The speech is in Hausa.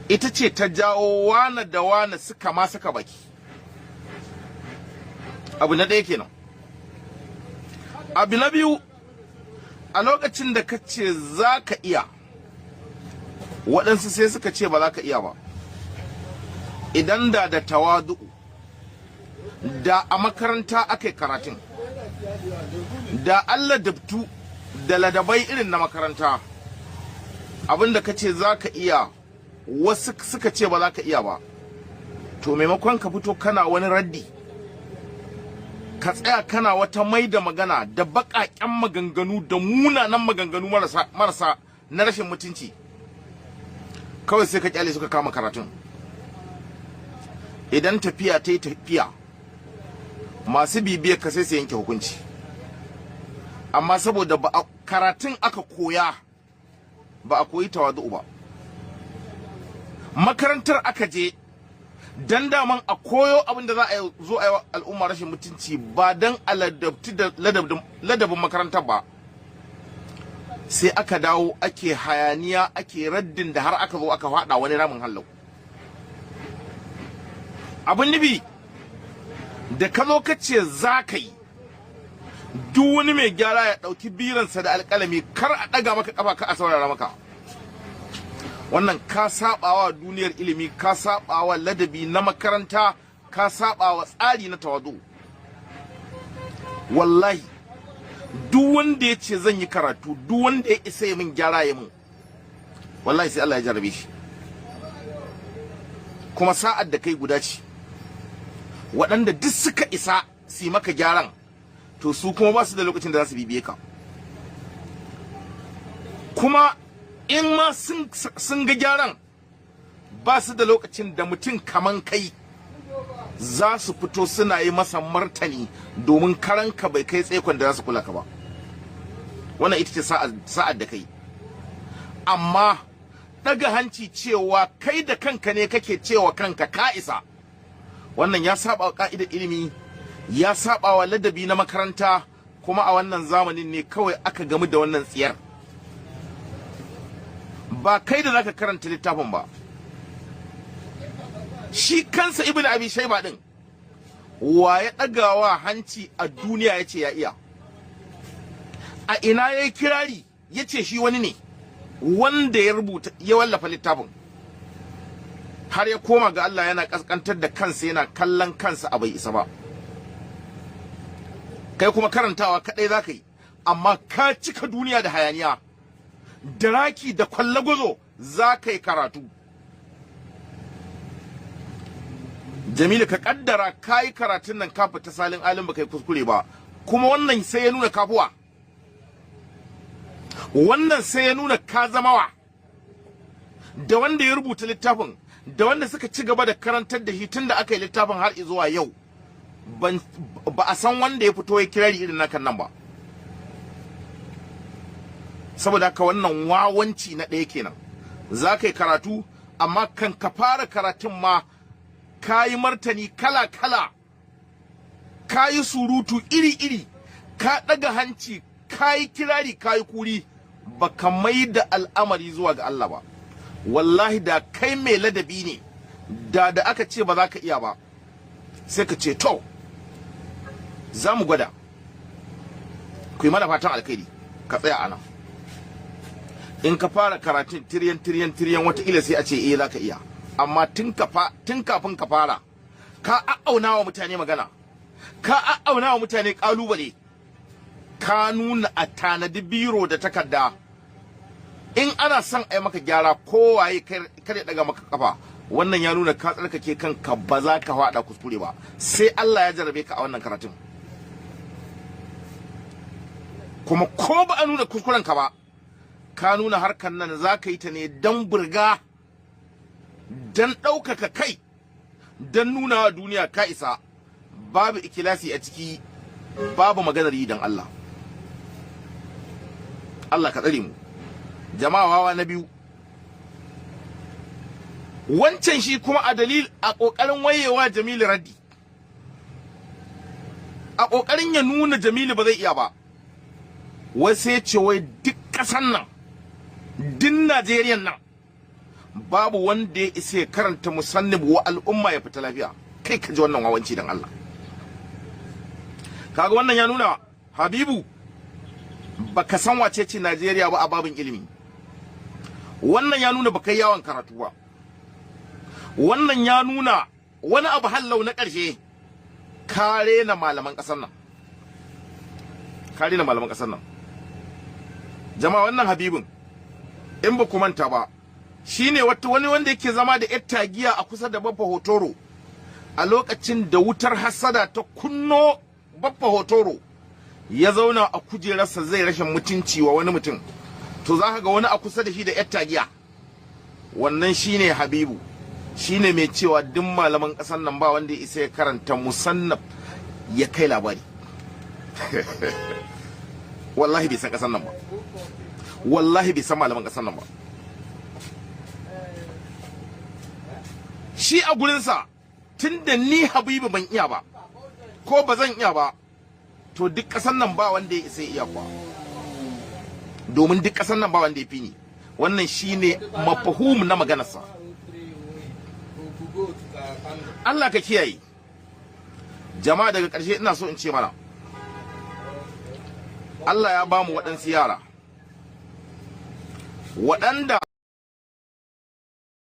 ita ce ta jawo wana da wana suka ma saka baki. Abu na ɗaya kenan. Abu na biyu, a lokacin da ka ce za ka iya, waɗansu sai suka ce ba za ka iya ba. Idan da tawadu, da a makaranta aka yi karatun, da Allah dabtu da ladabai irin na makaranta, abinda ka ce za ka iya, wasu suka ce ba za ka iya ba, to maimakon ka fito kana wani raddi, ka tsaya kana wata mai da magana da baƙaƙen maganganu da munanan maganganu marasa na rashin mutunci, kawai sai ka kyale suka kama karatun. Idan tafiya ta yi tafiya, masu bibiyar ka sai su yanke hukunci, amma saboda ba a karatun aka koya, ba a koyi tawadu ba, makarantar aka je dan daman a koyo abin da za a zo a yi wa al'umma rashin mutunci, ba dan a ladabin makarantar ba, sai aka dawo ake hayaniya, ake raddin da har aka zo aka faɗa wani ramin hallau. Abin nufi da ka zo ka ce za ka yi, duk wani mai gyara ya ɗauki biransa da alƙalami, kar a ɗaga maka ƙafa ka a saurara maka. Wannan ka saɓawa duniyar ilimi, ka saɓawa ladabi na makaranta, ka saɓawa tsari na tawadu. Wallahi duk wanda ya ce zan yi karatu, duk wanda ya isa ya min gyara ya min, wallahi sai Allah ya jarabe shi. Kuma sa'ad da kai guda ce, waɗanda duk suka isa su yi maka gyaran, to su kuma ba su da lokacin da za su bibiye ka. Kuma in ma sun ga gyaran, ba su da lokacin da mutum kaman kai za su fito suna yi masa martani, domin karanka bai kai tsaikon da za su kula ka ba. Wannan ita ce sa'ad da kai. Amma daga hanci cewa kai da kanka ne kake cewa kanka ka isa, wannan ya saba wa ka'idar ilimi, ya saba wa ladabi na makaranta, kuma a wannan zamanin ne kawai aka gamu da wannan tsiyar. Ba kai da zaka karanta littafin ba, shi kansa ibn abi shayba din wa ya dagawa hanci a duniya yace ya iya? A ina yayi kirari yace shi wani ne wanda ya rubuta ya wallafa littafin, har ya koma ga Allah yana kaskantar da kansa, yana kallon kansa a bai isa ba. Kai kuma karantawa kadai zaka yi, amma ka cika duniya da hayaniya, da raki da kwallagwazo za ka yi karatu. Jamilu, ka kaddara ka yi karatun nan ka fita salin alin ba kai kuskure ba, kuma wannan sai ya nuna kafuwa, wannan sai ya nuna ka zamawa. Da wanda ya rubuta littafin, da wanda suka ci gaba da karantar da shi tun da aka yi littafin har zuwa yau, ba a san wanda ya fito ya kirari irin nakan nan ba. Saboda haka wannan wawanci na ɗaya kenan. Za ka yi karatu, amma kan ka fara karatun ma ka yi martani kala-kala, ka yi surutu iri-iri, ka ɗaga hanci, ka yi kirari, ka yi kuri, ba ka mai da al'amari zuwa ga Allah ba. Wallahi da kai mai ladabi ne, da aka ce ba za ka iya ba, sai ka ce to za mu gwada, ku yi mana fatan alkhairi, ka tsaya a nan. In ka fara karatun tiryan wataƙila sai a ce za ka iya, amma tun kafin ka fara ka a'auna wa mutane magana, ka a'auna wa mutane ƙalubale, ka nuna a tanadi biro da takarda. In ana son a yi maka gyara, kowaye kar ya daga maka kafa, wannan ya nuna ka tsarkake kanka, ba za ka faɗa kuskure ba, sai Allah ya jarabe ka a wannan karatun. Kuma ko ba a nuna kuskuren ka ba, ka nuna harkar nan za ka yi ta ne don burga, don ɗaukaka kai, don nuna wa duniya ka isa. Babu ikilasi a ciki, babu maganar yi don Allah. Allah ka tsare mu. Jama'a, wawa na biyu, wancan shi kuma a dalil a ƙoƙarin wayewa Jamilu raddi, a ƙoƙarin ya nuna Jamilu ba zai iya ba, wai sai ce wai duk ƙasan nan, duk Najeriyan nan babu wanda ya isa ya karanta musannif wa al'umma ya fita lafiya. Kai ka ji wannan wawanci dan Allah. Kaga wannan ya nuna Habibu baka san wace ce Najeriya ba a babin ilimi. Wannan ya nuna baka yawon karatu ba. Wannan ya nuna wani abu hallau na ƙarshe, kare na malaman ƙasar nan. Kare na malaman ƙasar nan. Jama'a, wannan Habibin in ba ku manta ba, shine wani wanda yake zama da yar tagiya a kusa da Baffa Hotoro a lokacin da wutar hasada ta kunno Baffa Hotoro, ya zauna a kujerarsa zai rashin mutunci wa wani mutum. To za ka ga wani a kusa da shi da yar tagiya. Wannan shine Habibu, shine mai cewa duk malaman ƙasar nan ba wanda ya isa ya karanta musannaf ya kai labari. Wallahi bai san ƙasar nan ba. Wallahi bai san malaman ƙasar nan ba. Shi a gurinsa, tunda ni Habibu ban iya ba, ko ba zan iya ba, to duk ƙasar nan ba wanda ya isa iya kuwa. Domin duk ƙasar nan ba wanda ya fi ni. Wannan shine mafahum na maganarsa. Allah ka kiyaye. Jama'a, daga ƙarshe ina so in ce mana, Allah ya ba mu waɗansu yara waɗanda